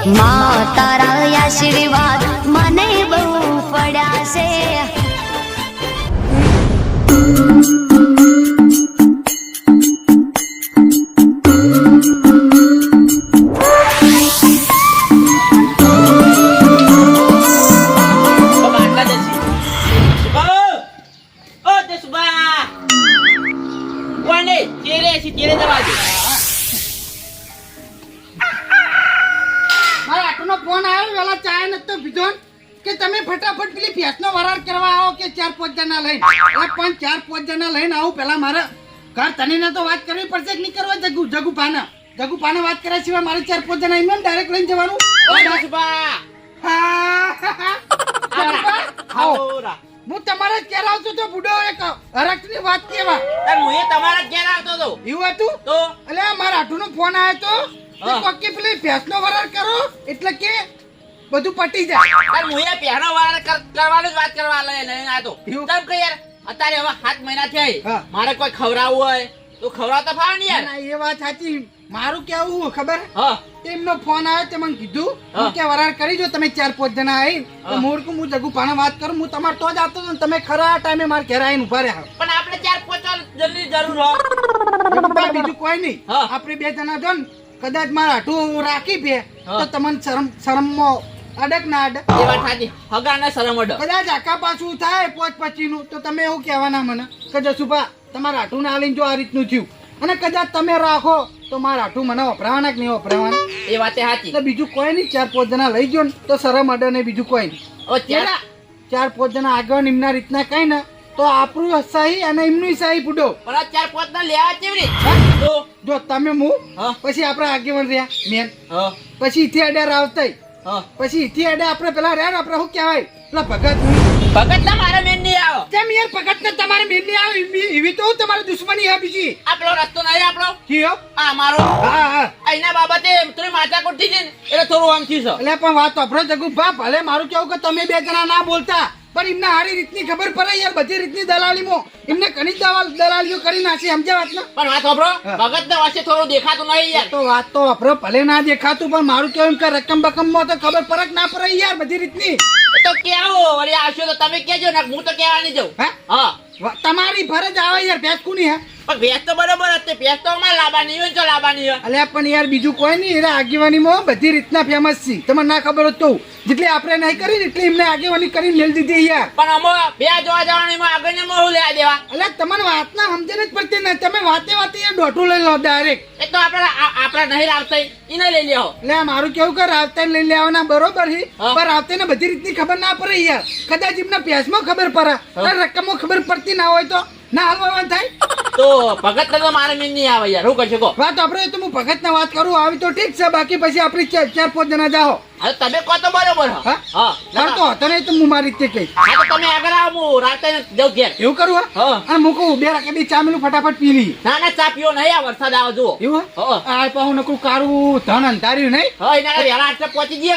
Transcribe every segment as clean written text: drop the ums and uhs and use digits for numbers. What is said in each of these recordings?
માં તારા આશીર્વાદ મને બહુ પડ્યા છે. ફટાફટ પેલી ભેંસનો વરાળ કરવા આવો કે 4-5 જણા લઈને. પણ 4-5 જણા લઈને આવું પેલા મારે ઘર તનીને તો વાત કરવી પડશે કે નહીં કરવા. જગુ પાને વાત કર્યા સિવાય મારે 4-5 જણા એમને ડાયરેક્ટ લઈને જવાનું. હું તમારે જ ઘેર આવતો તો બુડો એક હરખની વાત કેવા હું તમારા ઘેર આવતો હતો. એવું હતું તો એટલે મારા આઠુનો ફોન આવ્યો તો કોકી પેલી ભેંસનો વરાળ કરો એટલે કે બધું પટી જાય. હું એ પહેનો વાર કરવાનો જ વાત કરવા લઈને આતો. કેમ કે યાર અત્યારે હવે 7 મહિના થયા મારે કોઈ ખવડાવવું હોય તો ખવડાવતા ફાવે ને યાર. એ વાત સાચી. મારું કેવું ખબર એમનો ફોન આવ્યો તે મને કીધું કે વરાળ કરી જો તમે 4-5 જણા આવી તો મૂળકું હું જગુ પાને વાત કરું. હું તમારે તો જ આવતો હતો તમે ખરા ટાઈમે મારે ઘરે આવીને ઉભા રહ્યા. પણ આપણે 4-5 જણની જરૂર હોય બીજું કોઈ નહીં. આપણે 2 જણા જો ને કદાચ મારા હાટું રાખી બે તો તમને શરમમાં અડક ના અડક. એ વાત સાચી. હગા ને શરમ અડક. કદાચ આખા પાછું થાય 5-25 નું તો તમે એવું કહેવાના મને કે જસુભા તમારા હાટું ના લઈને જો આ રીતનું થયું અને કદાચ તમે રાખો તો મારા હાટું મને વપરાવાના કે નહીં વપરાવાના. એ વાત સાચી. તો બીજું કોઈ નહીં 4-5 જણા લઈ ગયો ને તો શરમ અડે ને બીજું કોઈ નહીં. 4-5 જણા આગળ નિમ્ના રીતના કઈ ને તો આપણું સહી અને એમનું સહી બુડો. પણ 4-5 ના લેવા કેવી રીતે જો તમે હું પછી આપડા આગેવાન રહ્યા મેન પછી ઇથી અડે આવતા પછી ઇથી અડે આપણે પેલા રહ્યા આપણે શું કહેવાય પેલા ભગત ના મારા મેન નહીં આવો. કેમ યાર ભગત ને તમારે મેન નહીં આવે એવી તો તમારી દુશ્મની હે બીજી. આપણો રસ્તો નહીં આપણો કયો આ મારો એના બાબતે તમે માથાકૂટ થઈ છે ને એટલે થોડું આમ થયું છે. એટલે પણ વાત વાપરો જગુ બા ભલે મારું કેવું કે તમે 2 જણા ના બોલતા પણ એમને હારી રીતની ખબર પડે યાર. બધી રીતની દલાલીમાં એમને ઘણી દલાલીઓ કરી નાખી સમજ્યા વાત ના. પણ વાત વાપરો ભગત ના વાસે થોડું દેખાતું નહીં યાર. તો વાત તો વાપરો ભલે ના દેખાતું પણ મારું કેવું કે રકમ બકમમાં તો ખબર ફરક ના પડે યાર બધી રીતની. તો કેવો વળી આવશો તો તમે કેજો ને હું તો કહેવા નહીં જાઉં. હા તમારી ફરજ આવે યાર. ભેંસ કોની હે પણ ભેંસ તો બરોબર હતી. ભેંસ તો અમારે લાવવાની હોય તો લાવવાની હોય. અલ્યા પણ યાર બીજું કોઈ નહીં. એના આગેવાનીમાં બધી રીતના ફેમસ છે. તમને ના ખબર હોત તો જેટલી આપણે નહીં કરી ને એટલી એમને આગેવાની કરીને મેળ દીધી યાર. પણ અમે બે જોવા જવાની આગળ ને મોહ લેવા દેવા. અલ્યા તમને વાત ના સમજે જ પડતી ને તમે વાતે યાર દોઢું લઈ લો ડાયરેક્ટ. એ તો આપણે નહીં લાવતા એને લઈ લેવો. એટલે મારું કેવું કે રાવતા લઈ લેવાના બરોબર છે પણ રાવતા ને બધી રીતની ખબર ના પડે યાર. કદાચ એમના ભેંસમાં ખબર પડે રકમમાં ખબર પડતી ના હોય તો ના હાલવાનું થાય. તો ભગત તો મારે મેં નહીં આવે યાર. શું કરશો કહો વાત આપણે તો હું ભગત ના વાત કરું આવી તો ઠીક છે. બાકી પછી આપણે 4-5 જણા જાઓ. હવે તમે કહો તો બરોબર. હા તો હતો નહીં તો હું મારી રીતે કહીશ. હા તો તમે આગળ આવો હું રાતે જાઉં ઘેર. એવું કરું હા અને હું કહું 2 રકેબી ચા મેલું ફટાફટ પી લઈએ. ના ચા પીવો નહીં. આ વરસાદ આવે જુઓ. એવું આ પાછું નકરું કારું ધન અંધાર્યું નહીં. હા એના વહેલા આટલે પહોંચી જઈએ.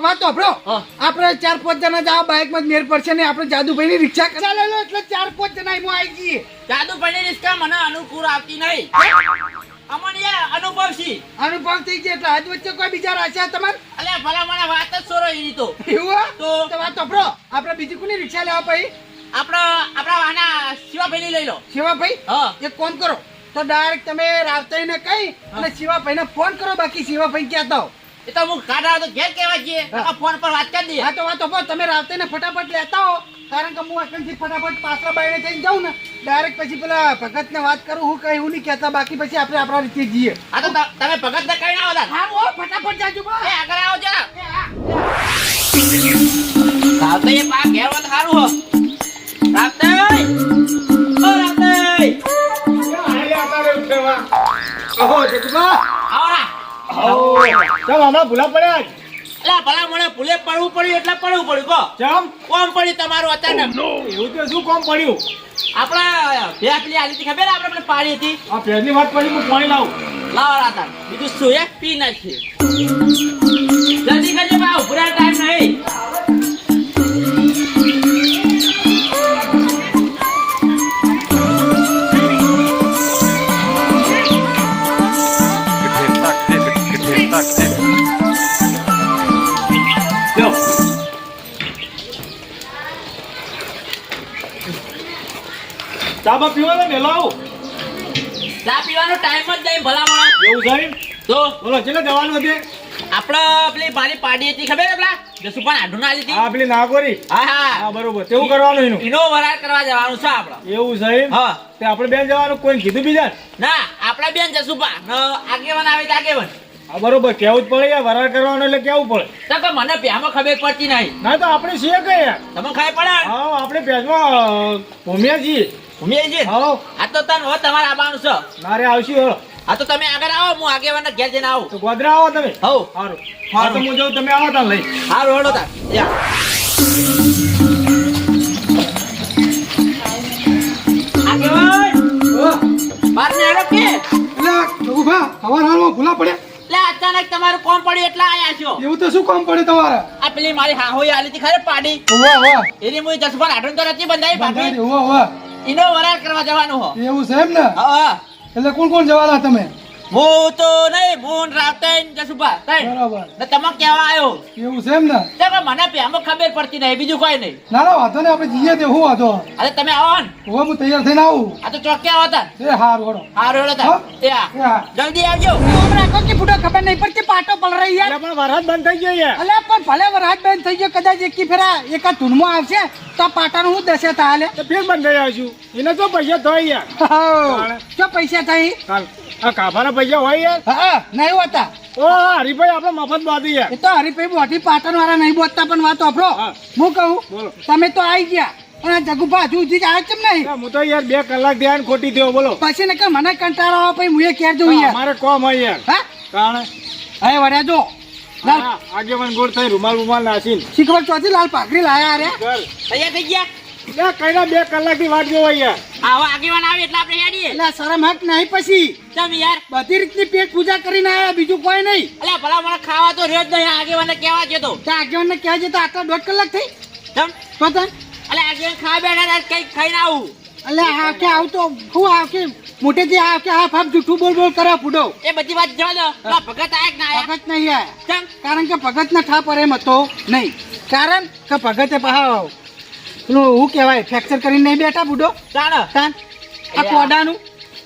વાત વાપરો આપણે 4-5 જણા જાઓ. બાઇકમાં જ મેર પડશે ને આપણે જાદુભાઈ ની રિક્ષા લઈ લો એટલે 4-5 જણા એમાં આવી જઈએ. જાદુભાઈ ની રિક્ષા મને અનુકૂળ આવતી નહીં. અમને યાર અનુભવ થઈ જાય એટલે આજ વચ્ચે કોઈ બીજા રાખ્યા તમારે. અલ્યા ભલા મને વાત જ સોરો એની તો. એવું તો વાત વાપરો આપણે બીજી કોની રિક્ષા લેવા ભાઈ. આપણા વાના શિવાભાઈ લઈ લો. શિવાભાઈ એક કામ કરો તો ડાયરેક્ટ તમે રાવતાઈ ને કહી અને શિવાભાઈ ને ફોન કરો. બાકી શિવાભાઈ કહેતા હો એ તો હું કાઢા તો ઘેર કહેવા જઈએ ફોન પર વાત કરી દઈએ. હા તો વાત વાપરો તમે રાવતાઈ ને ફટાફટ લેતા હો કારણ કે હું અકલથી ફટાફટ પાછલા બાઈને થઈને જાઉં ને ડાયરેક્ટ પછી પેલા ભગત ને વાત કરું હું કઈ હું નહીં કહેતા. બાકી પછી આપણે આપણા રીતે જઈએ. હા તો તમે ભગત ને કઈ આવો. હા ફટાફટ જાજો આગળ આવો જરા. રાવતાઈ પા ઘેર વાત સારું હો. રાવતાઈ ઓ રાવતાઈ ભૂલા પડ્યા ભલા મને ભૂલે પડવું પડ્યું એટલે પડવું પડ્યું કહો. કોમ પડ્યું તમારું અચાનક. એવું તો શું કોમ પડ્યું? આપણા ભેંસલી આલી હતી ખબર આપણે પાડી હતી. આ ભેંસની વાત પડી હું પાણી લાવું. લાવો રાતા બીજું શું એક પી નાખીએ. જલ્દી કરજો ભાવ પૂરા ટાઈમ નહીં. ચા બા પીવો ને મેલો આવું ચા પીવાનો ટાઈમ જ નહીં ભલામણ. એવું સાહેબ તો બોલો ચેલે જવાનું હતું આપણે પેલી મારી પાડી હતી ખબર છે પેલા જસુભાઈ આઢું ના આલી હતી? હા પેલી નાગોરી હા હા હા બરોબર તેવું કરવાનું એનું એનો વરાળ કરવા જવાનું છે આપણે. એવું સાહેબ હા તે આપણે બેન જવાનું કોઈ કીધું બીજા ના આપણા બેન જસુભા ને આગેવાન આવે તો આગેવાન. હા બરોબર કેવું જ પડે યાર વરાળ કરવાનું એટલે કેવું પડે તો કે મને પ્યામાં ખબર પડતી નહીં. ના તો આપણે છીએ કઈ યાર તમે ખબર પડે? હા આપણે ભેજમાં ભૂમ્યા છીએ ભૂમિયાજી હા આ તો તને હવે તમારે આવવાનું છે. મારે આવશું હો આ તો તમે આગળ આવો હું આગેવાન ઘેર જઈને આવું. તો ગોધરા આવો તમે હવ સારું હા તો હું જાઉં તમે આવો તાર લઈ હારું હેડો તાર. યા. આગેવાન બાર ને હેડો કે લે અચાનક તમારું કોમ પડ્યું એટલે આયા છો. એવું તો શું કામ પડે તમારે આ પેલી મારી હાહોઈ આલી હતી ખરે પાડી એની મુઈ જસભાઈ આઢું તો નથી બંધાઈ ભાભી ઈનો વરાળ કરવા જવાનું હો. એવું સાહેબ ને હા એટલે કોણ કોણ જવાના તમે હું તો નહીં હું રાવતેન જસુભા તઈ બરાબર ને તમે કેવા આવ્યો એવું સાહેબ ને તો કે મને પ્યામો ખબર પડતી નહીં બીજું કોઈ નહીં. ના ના વાંધો ને આપણે જઈએ તે હું વાંધો અરે તમે આવો ને હવે હું તૈયાર થઈને આવું આ તો ચોક આવો તાર. એ હારું હળો હારું હેડો તાર. યા હા જલ્દી આવજો. રાખો કે ફૂટો ખબર નહીં પડતી પાટો પલ રહી યાર એટલે પણ વરસાદ બંધ થઈ ગયો યાર અલે પણ ભલે વરસાદ બંધ થઈ ગયો કદાચ એકી ફેરા એકા ધૂનમાં આવશે તો આ પાટાનું હું દશે તાલે તો ફેર બંધ થઈ આવશું એને તો પૈસા થાય યાર જો પૈસા થઈ હાલ આ કાફાના પૈસા હોય યાર હા નહીં હોતા ઓ હરીભાઈ આપણે મફત બાંધી યાર એ તો હરીભાઈ મોટી પાટણ વાળા નહીં બોલતા પણ વાત વાપરો હા. હું કહું બોલો. તમે તો આવી ગયા અને જગુભા હજુ સુધી આવ્યા કેમ નહીં હું તો યાર 2 કલાક ધ્યાન ખોટી થયો બોલો પછી ને કે મને કંટાળો આવે પછી હું એ ક્યારે જઉં યાર અમારે કોમ હોય યાર હા કારણ હવે વળ્યા જો લાલ આગેવાન ગોળ થઈ રૂમાલ નાસીન શીખબર ચોથી લાલ પાઘડી લાયા અરે ઘર તૈયાર થઈ ગયા? લે કઈના 2 કલાકની વાત જોવા યાર આવા આગેવાન આવે એટલે આપણે હેડીએ. એટલે શરમ હક નહીં પછી ચમ યાર બધી રીતની પેટ પૂજા કરીને આયા બીજું કોઈ નહીં અલ્યા ભલા મને ખાવા તો રહ્યો જ નહીં. આગેવાનને કહેવા જતો ત્યાં આગેવાનને કહેવા જતા આટલા 1.5 કલાક થઈ ચમ તો તને અલ્યા આગેવાન ખાવા બેઠા હતા કઈ ખાઈને આવું. એટલે આ કે આવતો હું આ કે મોટેથી આ કે આ ફાપ જૂઠું બોલ બોલ કરે ફૂડો એ બધી વાત જવા દો. પેલા ભગત આયા કે ના આયા? ભગત નહીં આયા ચમ કારણ કે ભગત ના ઠાપ એમ હતો નહીં કારણ કે ભગતે પહા પેલું શું કહેવાય ફ્રેક્ચર કરીને નહીં બેઠા બુડો જાણો તાન આ કોડાનું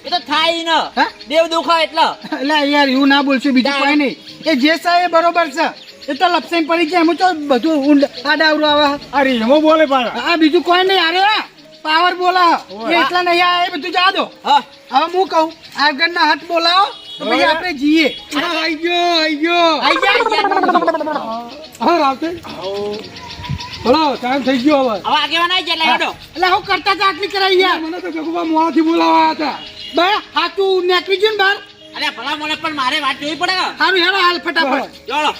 એ તો થાય ને હા? દેવ દુખો એટલે એટલે યાર એવું ના બોલશું બીજું કોઈ નહીં એ જે છે એ બરોબર છે એ તો લપસાઈ પડી જાય એમ તો બધું ઊંડ આડાવરું આવે અરે એમાં બોલે પાછા આ બીજું કોઈ નહીં અરે પાવર બોલા એ એટલા નહીં આ એ બધું જા દો હા હવે હું કહું આગળ ના હાથ બોલાવો તો પછી આપણે જઈએ આઈ ગયો આઈ ગયો આઈ ગયા હા રાતે બોલો ટાઈમ થઈ ગયો હવે હવે આગેવાન આવી ગયા એટલે હેડો. એટલે હું કરતા હતા આટલી કરાઈ યાર મને તો જગુબા મોહાથી બોલાવા હતા બા હાથું નીકળી ગયું ને બહાર અલ્યા ભલા મને પણ મારે વાત જોવી પડે ને. સારું હેડો હાલ ફટાફટ ચાલો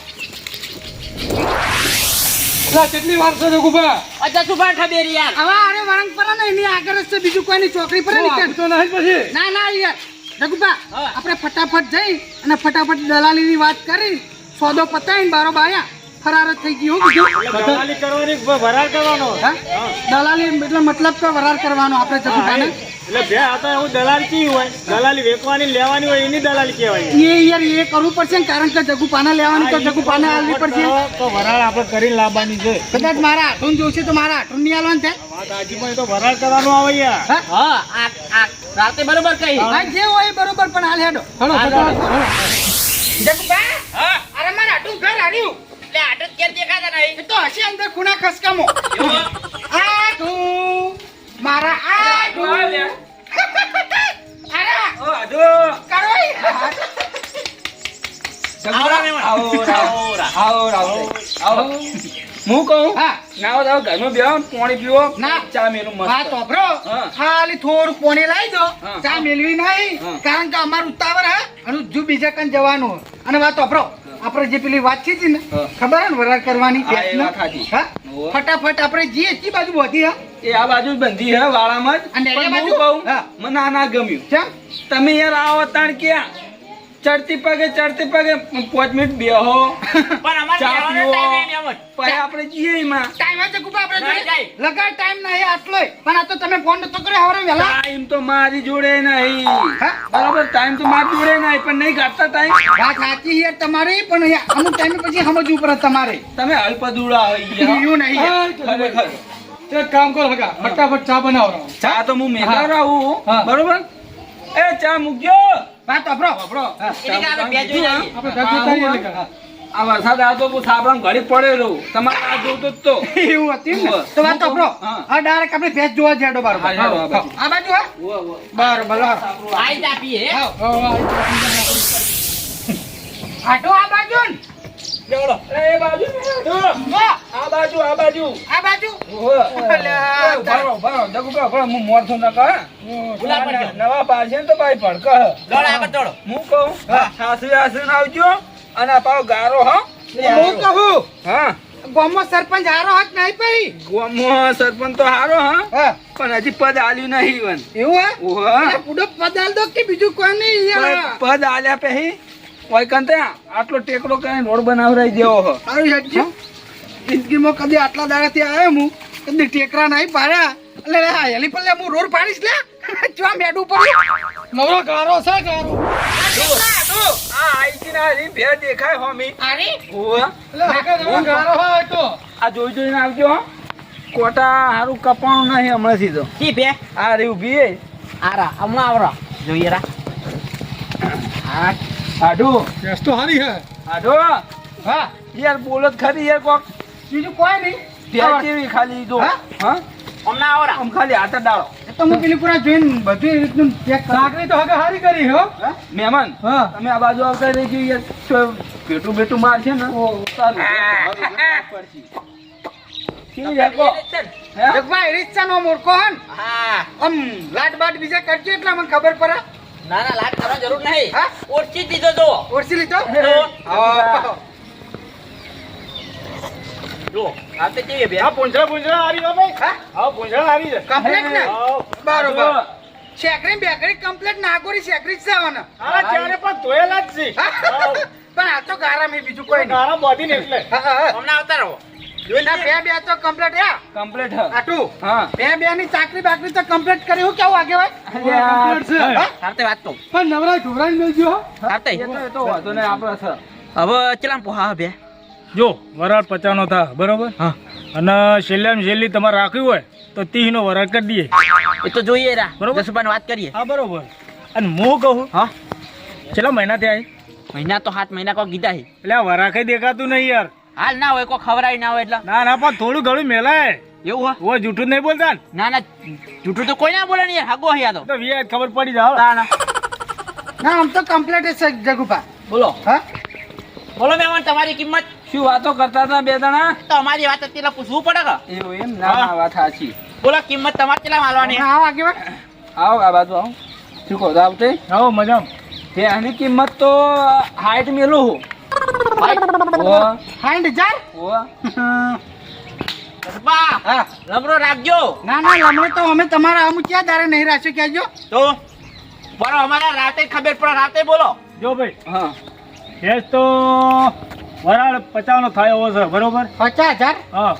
કેટલી વાર છે જગુબા અચ્છા શું પણ ખબર યાર. હવે અરે વરંગ પર ને એની આગળ જ છે બીજું કોઈની ચોકડી પર નીકળ તો નહીં પછી ના યાર જગુબા હા. આપણે ફટાફટ જઈ અને ફટાફટ દલાલીની વાત કરી સોદો પતાવીને બારો બાયા ફરાર જ થઈ ગયો બીજું દલાલી કરવાની વરાળ કરવાનો હા? દલાલી એટલે મતલબ કે વરાર કરવાનો આપણે જગુબાને એટલે બે આ તો એવું દલાલ કી હોય દલાલી વેચવાની લેવાની હોય એની દલાલી કહેવાય એ યાર એ કરવું પડશે ને કારણ કે જગુપાને લેવાનું તો જગુપાને આલવી પડશે તો વરાળ આપણે કરીને લાવવાની છે કદાચ મારા હાથું જોશે તો મારા હાથું નહીં આલવાનું છે વાત હાજીમાં તો વરાળ કરવાનું આવે યાર હા? હા આ રાતે બરોબર કહી. હા જે હોય એ બરોબર પણ હાલ હેડો હલો જગુબા હા અરે મારા હાથું ઘર હાર્યું એટલે આટો જ ક્યારે દેખાતા નહીં. એ તો હશે અંદર ખૂણા ખસકામો આઠું મારા આઠું અરે કરો ઈ. હું કહું હા નાવો તાવો ઘરમાં બેહો પાણી પીવો ના. ચા મેલું હા મસ્ત તો બ્રો હા. ખાલી થોડું પોણી લાવી દો હા. ચા મેળવી નહીં હા. કારણ કે અમારું ઉતાવળ હે અને જો બીજા કન જવાનું હોય. અને વાત વાપરો આપણે જે પેલી વાત છે ને હા. ખબર હે ને વરાળ કરવાની હા, એ પેટનો? વાત સાચી. હા? હોવે. ફટાફટ આપણે જઈએ તી બાજુ વધી હા એ આ બાજુ જ બંધી હે વાળામાં જ અને એ પણ બાજુ? હું કહું હા. મને આ ના ગમ્યું કેમ તમે યાર આવો તાણ ક્યાં ચડતી પગે 5 મિનિટ બેહો પણ અમારે ચા કહેવાનો પીવો time નહીં એમ જ. પછી આપણે જઈએ એમાં ટાઈમ હશે કુપા આપણે નહીં, જોડે? નહીં. લગાડ ટાઈમ નહીં આટલોય પણ આ તો તમે ફોન નતો કર્યો હવારે વહેલા ટાઈમ તો મારી જોડે નહીં હા? બરાબર ટાઈમ તો મારી જોડે નહીં પણ નહીં કાઢતા ટાઈમ વાત સાચી યાર તમારી પણ યાર અમુક ટાઈમે પછી સમજવું પડે તમારે તમે અલ્પદુડા હોય યાર. એવું નહીં યાર. ખરેખર. તો એક કામ કરો હગા ફટાફટ ચા બનાવો ચા તો હું મેળા આવું હા. બરોબર એ ચા મૂકજો વાત અભરો એટલે કે આપણે બે જોઈ આવીએ. આપણે ઘર જતા રહીએ એટલે કે. આ વરસાદ આવતો હું સાબરામ ઘડી પડેલો તમારે આ જોતો જ તો એવું હતું ને તો વાત અભરો હા. હા ડાયરેક્ટ આપણે ભેંસ જોવા જેડો બાર હા, હા, હા. આ બાજુ હા બરોબર આઈ ચા પીએ હે? આટો આ બાજુ ને એ બાજુ આ બાજુ આ બાજુ અલ્યા, ભરો જગુ ભરો હું મોર છું ના કહે ગુલાબ પર જાઓ. નવા પાડશે ને તો ભાઈ ભડક દોડો આગળ દોડો. હું કહું સાસુ આસુ આવજો અને આ પાવ ગારો હા હું કહું હા ગામમાં સરપંચ હારો હાથ નહીં પઈ ગોમો સરપંચ તો હારો હા હા પણ હજી પદ આલ્યું નહીં વન એવું હે ઓહો પૂડો પદાલ દો કે બીજું કોઈ નહીં યાર પદ આલ્યા પહેરી ઓય કંતે આટલો ટેકડો કરીને રોડ બનાવરાઈ દેવો હો સારું હેડજો જિંદગીમાં કદી આટલા દાડાથી આવ્યો હું કદી ટેકરા નહીં પાડ્યા એટલે હા હેલી પલ્લે હું રોડ પાડીશ લે ચા મેડું પડ્યું નવરો ગારો છે ગારો આ આઈથી ના રી ભે દેખાય હોમી અરે ઓહો એટલે હગા નવરો ગારો હોય તો આ જોઈ જોઈને આવજો હો કોટા હારું કપાણું નહીં હમણાંથી તો કી બે આ રી ઊભી હે આરા હમણાં આવરો જોઈએ રા હા આડો ભેંસ તો હારી હે આડો હા યાર બોલત ખરી યાર કોક બીજું કોઈ નહીં ભે જેવી ખાલી દો હા? હા હમણાં આવરા આમ ખાલી હાથ જ ડાળો એ તો હું પેલી પૂરા જોઈને બધું એ રીતનું ચેક કરું સાકરી તો હગા હારી કરી હો મહેમાન હા તમે આ બાજુ આવતા રહેજો યાર તો પેટું બેટું માર છે ને ઓ સારું કેવી રાખો હે જગભાઈ રીતસાનો મૂર્ખો હન હા આમ લાટ બાટ બીજા કરજો એટલે મને ખબર પડે ના ના લાટ કરવાની જરૂર નહીં હા? ઓળખી જ દીધો તો ઓળખી લીધો તો જો આ તો કેવી બે આ પૂંછડા હારી હો ભાઈ હા હા પૂંછડા હારી છે કમ્પ્લેટ ને હાવ. બરોબર શેકરી બેકરી કમ્પ્લેટ નાગોરી શેકરી જ છે આવવાના આ ચારે પણ ધોયેલા જ છે હાવ. પણ આ તો ગારા મેં બીજું કોઈ નહીં ગારા બોધીને એટલે હા, હા, હા. હમણાં આવતા રહો ના, બે તો કમ્પ્લેટ હે કમ્પ્લીટ હ આટું હા બે ની ચાકરી બાકરી તો કમ્પ્લીટ કરી હું કેવું આગે ભાઈ યાર છે હા? સારતે વાત તો પણ નવરા ઢોરાઈ મેલજો હો સારતે એ તો વાંધો નહીં આપણે છે હવે ચલામ પોહા બે જો વરાળ 50 નો થા બરોબર હા અને છેલ્લામાં છેલ્લી તમારે રાખવી હોય તો 30 નો વરાળ કરી દઈએ એ તો જોઈએ રા બરોબર. જસુબાને વાત કરીએ હા બરોબર અને હું કહું હા છેલ્લા મહિના થી મહિના તો 7 મહિના કોઈ કીધા હી એટલે આ વરાળ કઈ દેખાતું નહીં યાર હાલ ના હોય કોઈ ખવરાય ના હોય એટલે ના ના પણ થોડું ઘણું મેલાય એવું હોય ઓ જૂઠું જ નહીં બોલતા ને ના ના જૂઠું તો કોઈ ના બોલે ને યાર હગો હી આ તો તો વી ખબર પડી જાવ તાણા ના આમ તો કમ્પ્લીટ છે જગુપા બોલો હા બોલો મહેમાન તમારી કિંમત શું વાતો કરતા હતા બે જણા તો અમારી વાત અત્યારે પૂછવું પડે કે એવું એમ ના ના વાત સાચી બોલો કિંમત તમારે કેટલા માલવાની આવો આગે ભાઈ આવો આ બાજુ આવો શું કહો તો આવતે આવો મજામ તે આની કિંમત તો 60 મેલું હું ઓ 60,000 ઓ બા હા લમરો રાખજો ના ના લમણો તો અમે તમારા અમુક ક્યાં દારે નહીં રાખ્યો કહેજો તો બરો અમારા રાતે ખબર પડે રાતે બોલો જો ભાઈ હા ભેંસ તો વરાળ 50 નો થાય એવો છે બરોબર 50,000 હા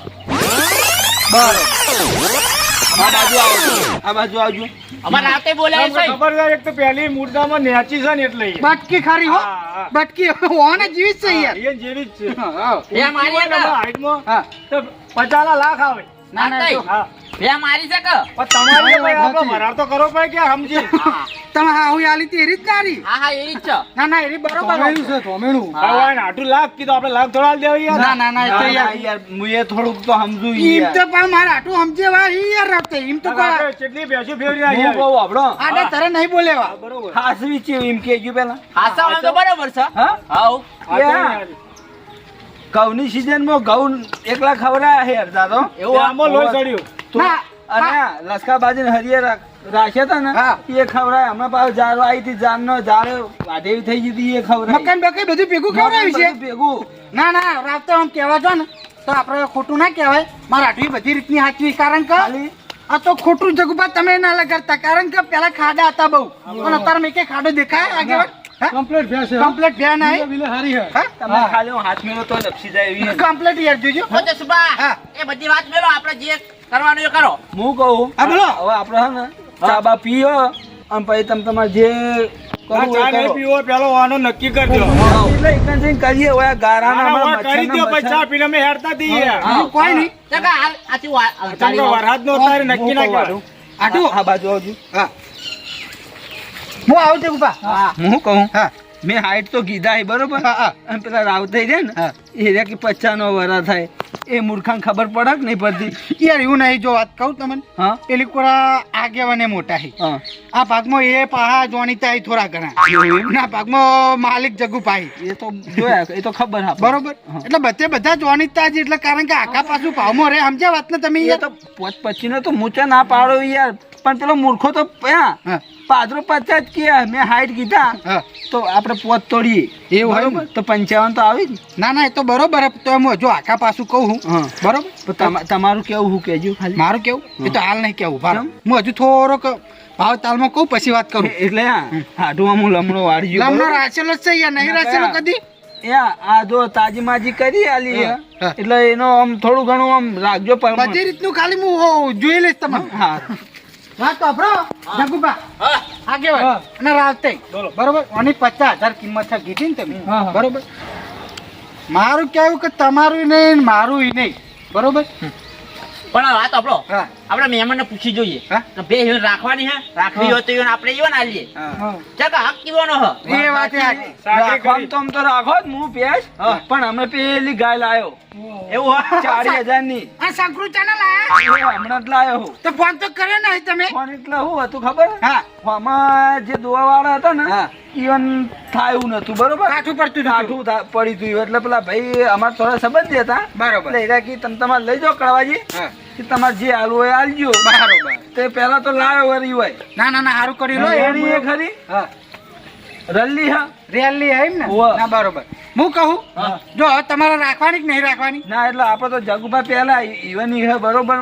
આ બાજુ આવજો અમારે રાતે બોલાય તમને છે ખબર છે એક તો પહેલી મુર્દામાં નેચી છે ને એટલે બટકી ખરી હો હા, હા. બટકી ઓને જીવિત છે યાર એ જેવી જ છે બે મારી છે કે? હાઈટમાં હા તો 50 લાખ આવે ના ના રાતે? જો. હા બે મારી છે કે પણ તમારે ભાઈ આપણે વરાળ તો કરો ભાઈ કે સમજી હા તમે હા હું આલી તી રીત નારી હા હા એ રીત છે ના ના એરી બરોબર તોમેણું છે તોમેણું ભાઈ આટલું લાખ કીધું આપણે લાખ થોડા દેવા યાર ના ના ના એ તો યાર યાર મુએ થોડુંક તો સમજુ ઈમ યાર તો પણ મારા આટું સમજે વા ઈ યાર રાખતે ઈમ તો કોઈ આપણે કેટલી ભેંસો ફેરવી હું નાખી કહું આપણો આડે તરે નહીં બોલેવા બરોબર હાસવી છે એમ કેજો પેલા હાસા તો બરોબર છે હા હાઉ ઘઉંની સિઝનમાં ઘઉં એકલા ખવડાયા છે અડધા તો એવું આ? આમાં લોહી ચડ્યું ના અને લસકા બાજી હરિયે રાખ્યા હતા ને હા. એ ખવડાય હમણાં પાછું જારો આવી હતી જારનો જારે વાઢેવી થઈ ગઈ હતી એ ખવડાય મકાન બકાન બધું ભેગું ખવડાવ્યું છે ભેગું ના ના રાત તો આમ કહેવા જો ને તો આપણે ખોટું ના કહેવાય મારા આટલી બધી રીતની સાચવી કારણ કે ખાલી આ તો ખોટું જગુપા તમે ના લગાડતા કારણ કે પેલા ખાડા હતા બહુ પણ અત્યારે મેં કે ખાડો દેખાય આગળ કમ્પ્લીટ ભેંસ છે કમ્પ્લીટ ભ્યા ના વિલે હારી હે તમે ખાલી હું હાથ મેળો તો લપસી જાય એવી નથી. કમ્પ્લીટ યાર જોજો હો જસુબા હા. એ બધી વાત મેલો આપણે જે કરવાનું એ કરો હું કહું હા બોલો હવે આપણે હે ને ચા બા પીઓ અને પછી તમે તમારે જે આ ચા નહીં પીવો પેલો વાનો નક્કી કરજો એટલે એકન જઈને કરીએ ઓયા ગારાના આના અમારા વા કરી દો મચ્છરના પછી ચા પીને અમે હેડતા દઈએ બીજું કોઈ નહીં ચકા હાલ આથી ચાલો વરસાદ નો તારે નક્કી ના કહેવાય. આટું આ બાજુ આવજો હા હું આવું જગુભા હું કહું હા મેં હાઈટ તો કીધા હે બરોબર હા હા અને પેલા રાવતાઈ રહ્યા ને હા. એ રહ્યા કે 50 નો વરા થાય એ મૂર્ખાને ખબર પડે કે નહીં પડતી યાર એવું નહીં જો વાત કહું તમને હા પેલી કોરા આગેવાને મોટા છે હા આ ભાગમાં એ પાહા જોણીતા એ થોડા ઘણા ના ભાગમાં માલિક જગુભાઈ એ તો જોયા એ તો ખબર હા બરોબર એટલે બધા જોણીતા જ એટલે કારણ કે આખા પાછું ભાવમાં રે સમજ્યા વાત ને તમે એ યાર તો 5-25 નો તો મૂચા ના પાડો યાર પણ પેલો મૂર્ખો તો હા. પાદરો 50 કે મેં હાઈટ કીધા હા તો આપણે પોત તોડીએ એવું હોય ને? બરોબર તો 55 તો આવી જ ના ના એ તો બરોબર હે. તો એમ જો આખા પાછું કહું હું હા. બરોબર તો તમારું કેવું હું કહેજો ખાલી મારું કેવું એ તો હાલ નહીં કેવું ભાર હું હજુ થોડોક ભાવ તાલમાં કહું પછી વાત કરું એટલે હાડુમાં હું લમણો વાળી ગયો લમણો રાખેલો જ છે યાર નહીં રાખેલો કદી આ જો તાજી માજી કરી આલી હે. હા. એટલે એનો આમ થોડું ઘણું આમ રાખજો બધી પણ રીતનું ખાલી હું જોઈ લઈશ તમે હા વાત તો આપણો જગુભા આગેવાન અને રાવતે બરોબર આની 50,000 કિંમત છે કીધી ને તમે બરોબર મારું કેવું કે તમારું નહીં ને મારું નહીં બરોબર પણ વાત આપણો હા આપણે મહેમાનને પૂછી જોઈએ હા? કે બે હિરણ રાખવાની હે રાખવી હોય તો હિરણ આપણે ઈવન આલીએ ચકા હક કીવાનો હ એ વાત સાચી. રાખવાનું તો આમ તો રાખો જ હું પેશ પણ અમે પેલી ગાય લાયો એવું હે 40,000 ની આ સંકૃત ચેનલ આયા એ હમણાં જ લાયો હું તો ફોન તો કર્યો નહીં તમે પણ એટલે શું હતું ખબર હા આમાં જે દોવા વાળા હતા ને હા. ઈવન થાય એવું નતું બરોબર કાઠું પડતું હતું. કાઠું પડી હતું એટલે પેલા ભાઈ અમારા થોડા સંબંધી હતા બરોબર એટલે એરા કી તમે તમારે લઈ જાઓ કડવાજી હા કે તમારે જે આલુ હોય આલજો બરોબર તે પેલા તો લાયો વરી હોય ના ના ના સારું કરી લો એની એ ખરી હા રલ્લી હા રેલી એમ ને હોવે. ના બરોબર હું કહું જો હવે તમારે રાખવાની કે નહીં રાખવાની ના એટલે આપડે તો જગુભા પેલા ઈવન હે બરોબર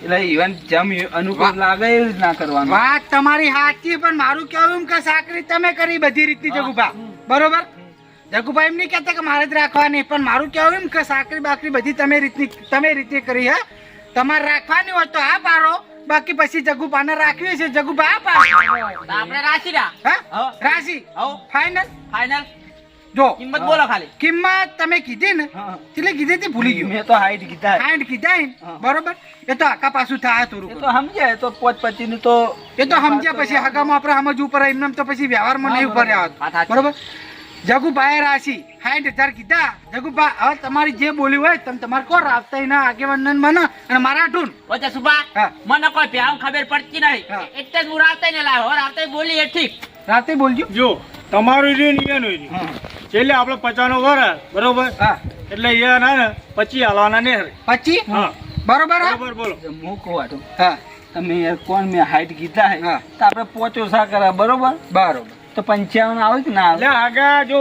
એટલે ઈવન જેમ અનુકૂળ લાગે એ જ ના કરવાનું વાત તમારી સાચી પણ મારું કેવું એમ કે સાકરી તમે કરી બધી રીતની જગુભા બરોબર જગુભાઈ એમ નહીં કહેતા કે મારે જ રાખવાની પણ મારું કેવું એમ કે સાકરી બાકરી બધી તમે રીતે કરી હે તમારે રાખવાની હોય તો આ પાડો બાકી પછી જગુભાને રાખવી છે જગુભા આ પાડો તો આપણે રાશી રા હા રાશિ હો ફાઈનલ ફાઇનલ જો કિંમત બોલો ખાલી કિંમત તમે કીધી ને હા. એટલે કીધી તે ભૂલી ગયો મેં તો હાઈટ કીધા હાઈટ કીધા ને બરોબર એ તો આખા પાછું થાય એ થોડું તો સમજ્યા એ તો 5-25 નું તો એ તો સમજ્યા પછી હગામાં આપણે સમજ ઉપર એમને તો પછી વ્યવહારમાં નહીં ઉપર વાત રહેવાનું સાચી. બરોબર જગુભાઈ રાશિ 60,000 કીધા જગુભા હવે તમારી જે બોલી હોય તમે તમારે કોણ રાખતા ના આગેવાન મને અને મારા ઢૂન ઓછા સુભા હા. મને કોઈ પ્યામ ખબર પડતી નહીં હા. એટલે જ હું રાતે ને લાવ્યો રાતે બોલી એ ઠીક રાતે બોલજો જો તમારું રહ્યું ને એનું રહ્યું છેલ્લે આપણે 50 નો વરસ બરોબર હા એટલે એ ના ને 25 હાલવાના ને હરે. પછી હા બરોબર હા? બરોબર બોલો હું કહું આટલું હા તમે યાર કોણ મેં હાઈટ કીધા હે હા. તો આપણે પોચો સા કરા બરોબર બરોબર તો 55 આવે કે ના એટલે આવે આગા જો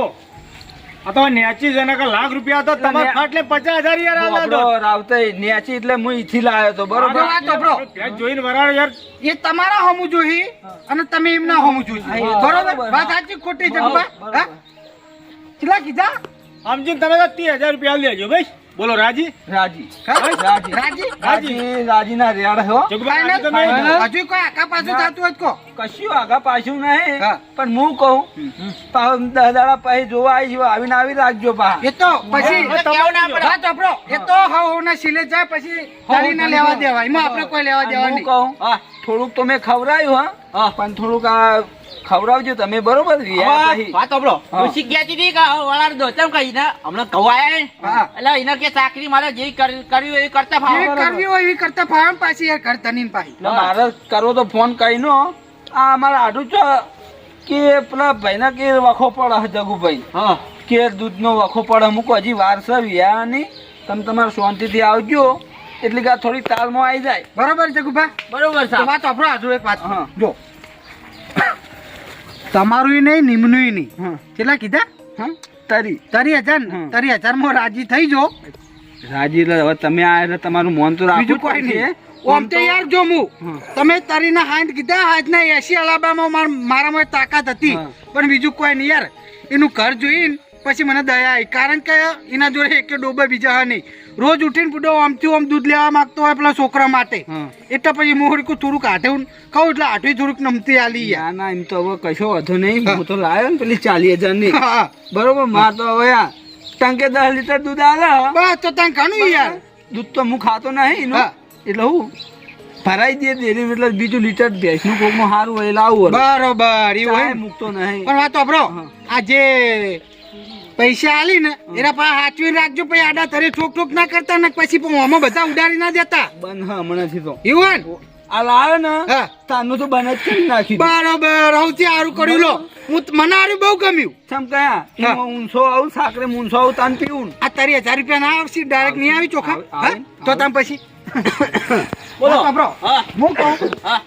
આ તો નેચી જણા કે લાખ રૂપિયા તો તમારે ફાટલે 50,000 યાર આલા આપણો દો રાવતાઈ ન્યાચી એટલે હું ઈથી લાયો તો બરોબર હા, તો બ્રો. ભેંસ જોઈને વરાળ યાર એ તમારા હોમું જોઈ અને તમે એમના હોમું જોઈ હા, બરોબર બરોબર. વાત સાચી ખોટી જગુભા હા કેટલા કીધા સમજીને તમે તો 30,000 રૂપિયા લેજો ભાઈ બોલો રાજી રાજી હા? રાજી રાજી રાજીના રેડ હો જગુભાઈ રાજી તો ફાઇનલ? નહીં. હજુ કોઈ આખા પાછું થતું હોય તો કહો. કશું આગા પાછું નહીં હા. પણ હું કહું પાછો 10 દાડા પછી જોવા આવી આવીને આવી રાખજો પા એ તો પછી હવે કેવું ના પડે. વાત સાંભળો. એ તો હવના શીલે જાય પછી તારીને લેવા દેવાય એમાં આપણે કોઈ લેવા દેવા હું નહીં કહું થોડુંક તો મેં ખવડાયું હા પણ થોડુંક આ ખવડાવજો તમે બરોબર વિયા પછી વાત સાંભળો હા. ડોશી કહેતી હતી કે હવે વલાડ દો તેમ કહીને હમણાં ઘઉં આયા ને. હા. એટલે એને કે ચાકરી મારે જે કર્યું એ કરતા જેવી ફાવે કરવી હોય એવી કરતા ફાવન પાછી યાર ઘર તનીન પાછી એટલે મારે કરવો તો ફોન કરીને આ અમારા આડું છો કે પેલા ભાઈના કે વખો પડે જગુભાઈ હા કે દૂધનો વખો પડે મૂકો હજી વાર છે વિયાની તમે તમારે શાંતિથી આવજો એટલે કે આ થોડી તાલમાં આવી જાય બરોબર જગુભા બરોબર તો સાહેબ વાત સાંભળો હજુ એક વાત હા. જો તમારું નહીં નિમનું નહીં હા કેટલા કીધા હા તરી 30,000 ને હમ. 30,000 માં રાજી થઈ જો રાજી એટલે હવે તમે આ એટલે તમારું મોન તો બીજું કોઈ નહીં ઓમ તો યાર જો હું તમે તરીના હાથ કીધા હાથના 80 અલાબામાં મારામાં તાકાત હતી હા. પણ બીજું કોઈ નહીં યાર એનું ઘર જોઈને પછી મને દયા આવી કારણ કે એના જોડે એક ડોબા બીજા હા નહીં રોજ ઉઠીને પૂડો આમથી આમ દૂધ લેવા માંગતો હોય પેલા છોકરા માટે એટલે પછી મોહડી થોડુંક હાથે કહું એટલે હાથે થોડુંક નમતી આલી ના ના એમ તો હવે કશો વાંધો નહીં હું તો લાવ્યો ને પેલી 40,000 ની બરોબર માર તો હવે આ ટંકે 10 લીટર દૂધ આલે બસ તો તને ઘણું યાર દૂધ તો હું ખાતો નહીં એનું એટલે હું ભરાઈ દે ડેરી એટલે બીજું લીટર ભેંસનું કોકમાં સારું હોય લાવું બરોબર એવું હોય મૂકતો નહીં પણ વાત વાપરો આ જે પૈસા આલી ને એના પાસે હાચવી રાખજો પછી આડા તરી ઠોક ના કરતા ને પછી આમાં બધા ઉડાડી ના દેતા બંધ હમણાંથી તો એવું હોય ને? આ લાવ્યો ને હા તાનું તો બંધ જ કરી નાખી બરોબર સૌથી સારું કર્યું લો મને હારું બહુ ગમ્યું સમ કયા ઊંસો આવું સાકરે મૂંસો આવું તાન પીવું આ તારી 1000 રૂપિયા ના આવશે ડાયરેક્ટ નહીં આવી ચોખા હા? તો તમે પછી બોલો. વાપરો હા હું કહું હા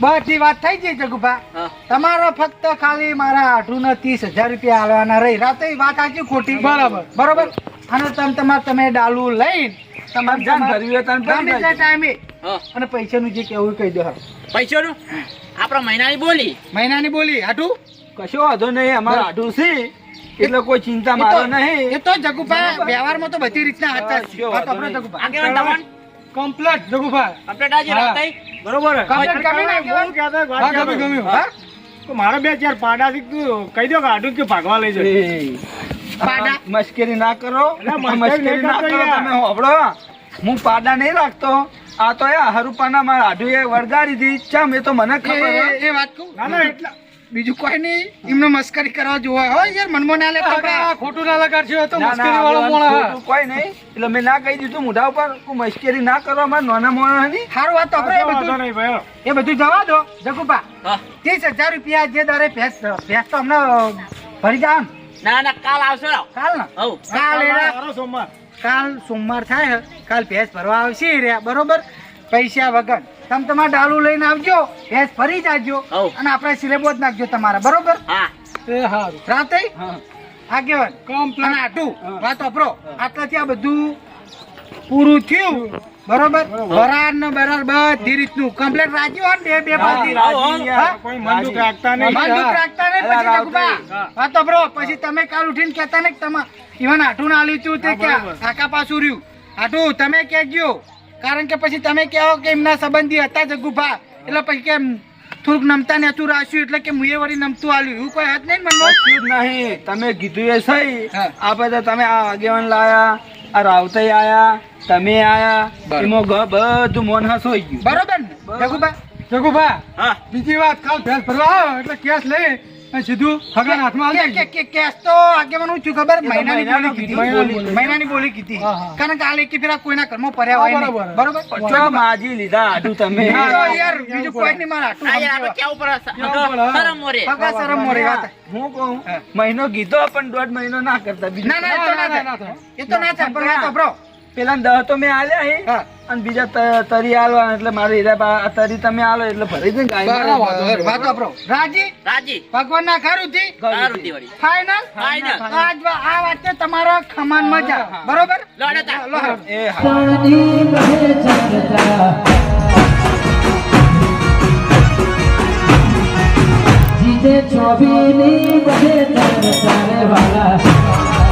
બધી વાત થઈ ગઈ જગુભા હા. તમારો ફક્ત ખાલી મારા આઠું 30,000 રૂપિયા આલવાના રહી રાતે વાત સાચી ખોટી બરાબર બરોબર અને તમે ડાલુ લઈને તમારે જાન ભરવી હોય તાન ભરી ગમે તે નાખજો. ટાઈમે હા અને પૈસાનું જે કેવું કહી દો પૈસાનું આપણા મહિનાની બોલી મહિનાની બોલી હાટું કશો વાંધો નહીં અમારે આઢું છે એટલે કોઈ ચિંતા મારો નહીં એ તો જગુભા વ્યવહારમાં તો બધી રીતના હતા જ. વાત વાપરો જગુભા આગેવાન તમન કમ્પ્લેટ જગુભાઈ કમ્પ્લીટ આજે રાત થઈ બરોબર કમ્પ્લીટ ગમી ને આગેવાન? હા ગમ્યું હા તો મારે 2-4 પાડા થી તું કહી દો કે આડું કે ભાગવા લઈ જાય પાડા? મશ્કરી ના કરો એટલે મશ્કરી મશ્કરી ના નહીં કરો કરતો યાર. તમે હોભળો હું પાડા નહીં રાખતો આ તો યાર હરુપાના મારા આઢું એ વળગાડી દી ચમ એ તો મને ખબર હે. એ વાત કહું ના ના એટલા બીજું કોઈ નહીં એમને મસ્કરી કરવા જોવા હોય યાર મનમાં ના લેતા આ ખોટું ના લગાડશો તો ના, ના, મુશ્કેલી વાળો આગળ મોણા ખોટું કોઈ નહીં એટલે મેં ના કહી દીધું મોઢા ઉપર કોઈ મશ્કરી ના કરો અમારા નાના મોણા નહીં સારું વાત વાપરો એ વાંધો બધું નહીં ભાઈ એ બધું જવા દો જગુભા હા 30,000 રૂપિયા જે દરે ભેંસ તો અમને ભરી જાવ ના ના કાલ આવશે કાલ ને હવ કાલ એના સારો સોમવાર કાલ સોમવાર થાય કાલ ભેંસ ભરવા આવશે રહ્યા બરોબર પૈસા વગર તમે તમારા ડાલું લઈને આવજો ભેંસ ફરી જાજો હઉ. અને આપણે સિલેબસ નાખજો તમારા બરોબર હા એ હારું રાતે હા. આગેવાન Complete. અને આટું વાત વાપરો આટલાથી આ બધું પૂરું થયું બરોબર વરાળ ને બરાબર બધી રીતનું કમ્પ્લીટ રાજી હોય ને બે બાજુ રાજી યાર. હા? કોઈ મંદુક રાખતા નહીં બંદૂક રાખતા નહીં હા, પછી હા, જગુભા. હા. વાત વાપરો પછી તમે કાલ ઉઠીને કહેતા ને કે તમે ઈવન આટું ના આલ્યું હતું તે હા, ક્યાં બરોબર. આકા પાછું રહ્યું આટું તમે કહેજો કારણ કે પછી તમે કહો કે એમના સંબંધી હતા જગુભા એટલે પછી કેમ થોડુંક નમતા ને હતું રાખ્યું એટલે કે મુએ વળી નમતું આલ્યું એવું કોઈ હાથ નહીં ને મનમાં કશું જ નહીં તમે કીધું એ સહી હા. આ બધા તમે આ આગેવાન લાયા આ રાવતઈ આયા તમે આયા બરાબર. એમાં બધું મોન હસોઈ ગયું બરોબર ને જગુભા જગુભા હા બીજી વાત કાલ ભેંસ ભરવા આવો એટલે કેસ લઈ અને સીધું હગાના હાથમાં આલી દેજો. કેસ તો આગેવાન હું છું ખબર મહિનાની બોલી કીધી મહિનાની બોલી. મહિનાની બોલી કીધી હા, હા. કારણ કે હાલ એક ફેરા કોઈના ઘરમાં પર્યા હોય નહીં. બરાબર. બરોબર ચો માજી લીધા આટું તમે હા, તો યાર બીજું કોઈ નહીં મારા આ યાર આપણે આટલું કેવું પડે કેવું પડે, હા. શરમ મોરે પગા શરમ મોરી વાત હું કહું મહિનો કીધો પણ 1.5 મહિનો ના કરતા બીજું ના ના એ તો ના ના, ના થાય થાય. એ તો ના થાય પણ વાત વાપરો પેલા 10 તો મેં આલ્યા હે હા. અને બીજા તરી આલવા એટલે મારે આ તરી તમે આલો એટલે ભરી દે ગાય બરાબર વાત વાપરો રાજી રાજી ભગવાન ના ખારુંથી સારું દિવાળી ફાઈનલ Final. આ વાત તમારા ખમાન મજા બરોબર લડતા લો. એ હા જીતે છોબીની બધે તારે વાલા